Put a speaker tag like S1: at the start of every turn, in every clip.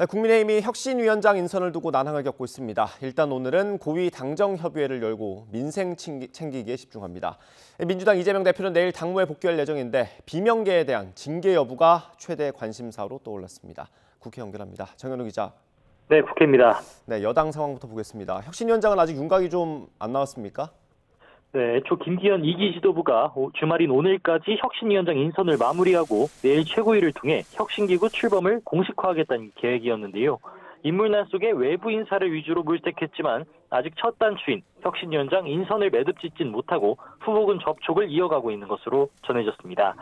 S1: 네, 국민의힘이 혁신위원장 인선을 두고 난항을 겪고 있습니다. 일단 오늘은 고위 당정협의회를 열고 민생 챙기기에 집중합니다. 민주당 이재명 대표는 내일 당무에 복귀할 예정인데 비명계에 대한 징계 여부가 최대 관심사로 떠올랐습니다. 국회 연결합니다. 정현우 기자.
S2: 네, 국회입니다.
S1: 네, 여당 상황부터 보겠습니다. 혁신위원장은 아직 윤곽이 좀 안 나왔습니까?
S2: 네, 애초 김기현 2기 지도부가 주말인 오늘까지 혁신위원장 인선을 마무리하고 내일 최고위를 통해 혁신기구 출범을 공식화하겠다는 계획이었는데요. 인물난 속에 외부 인사를 위주로 물색했지만 아직 첫 단추인 혁신위원장 인선을 매듭짓진 못하고 후보군 접촉을 이어가고 있는 것으로 전해졌습니다.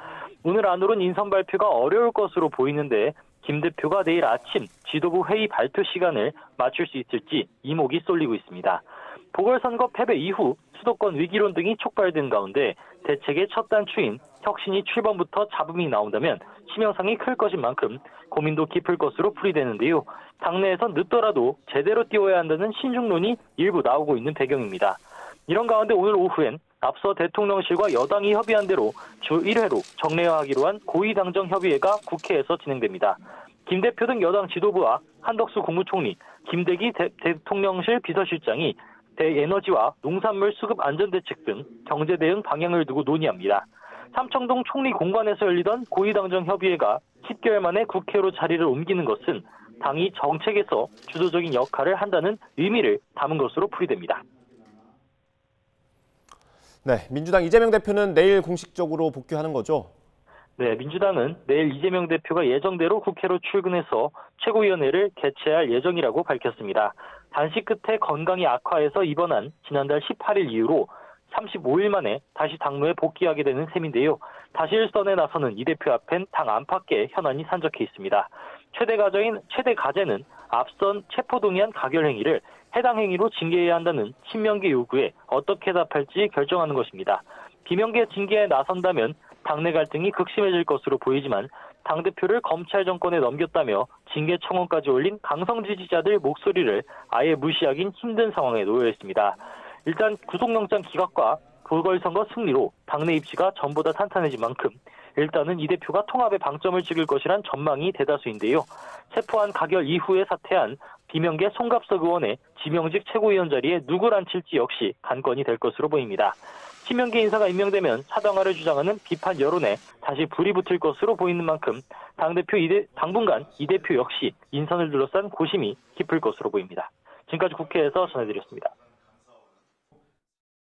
S2: 오늘 안으로는 인선 발표가 어려울 것으로 보이는데 김 대표가 내일 아침 지도부 회의 발표 시간을 맞출 수 있을지 이목이 쏠리고 있습니다. 보궐선거 패배 이후 수도권 위기론 등이 촉발된 가운데 대책의 첫 단추인 혁신이 출범부터 잡음이 나온다면 치명상이 클 것인 만큼 고민도 깊을 것으로 풀이되는데요. 당내에선 늦더라도 제대로 띄워야 한다는 신중론이 일부 나오고 있는 배경입니다. 이런 가운데 오늘 오후엔 앞서 대통령실과 여당이 협의한 대로 주 1회로 정례화하기로 한 고위당정협의회가 국회에서 진행됩니다. 김 대표 등 여당 지도부와 한덕수 국무총리, 김대기 대통령실 비서실장이 대에너지와 농산물 수급 안전대책 등 경제대응 방향을 두고 논의합니다. 삼청동 총리 공관에서 열리던 고위당정협의회가 10개월 만에 국회로 자리를 옮기는 것은 당이 정책에서 주도적인 역할을 한다는 의미를 담은 것으로 풀이됩니다.
S1: 네, 민주당 이재명 대표는 내일 공식적으로 복귀하는 거죠?
S2: 네, 민주당은 내일 이재명 대표가 예정대로 국회로 출근해서 최고위원회를 개최할 예정이라고 밝혔습니다. 단식 끝에 건강이 악화해서 입원한 지난달 18일 이후로 35일 만에 다시 당무에 복귀하게 되는 셈인데요. 다시 일선에 나서는 이 대표 앞엔 당 안팎의 현안이 산적해 있습니다. 최대 과제는 앞선 체포동의안 가결 행위를 해당 행위로 징계해야 한다는 친명계 요구에 어떻게 답할지 결정하는 것입니다. 비명계 징계에 나선다면 당내 갈등이 극심해질 것으로 보이지만 당대표를 검찰 정권에 넘겼다며 징계 청원까지 올린 강성 지지자들 목소리를 아예 무시하긴 힘든 상황에 놓여 있습니다. 일단 구속영장 기각과 보궐선거 승리로 당내 입지가 전보다 탄탄해진 만큼 일단은 이 대표가 통합에 방점을 찍을 것이란 전망이 대다수인데요. 체포한 가결 이후에 사퇴한 비명계 송갑석 의원의 지명직 최고위원 자리에 누굴 앉힐지 역시 관건이 될 것으로 보입니다. 친명계 인사가 임명되면 사당화를 주장하는 비판 여론에 다시 불이 붙을 것으로 보이는 만큼 당분간 이 대표 역시 인선을 둘러싼 고심이 깊을 것으로 보입니다. 지금까지 국회에서 전해드렸습니다.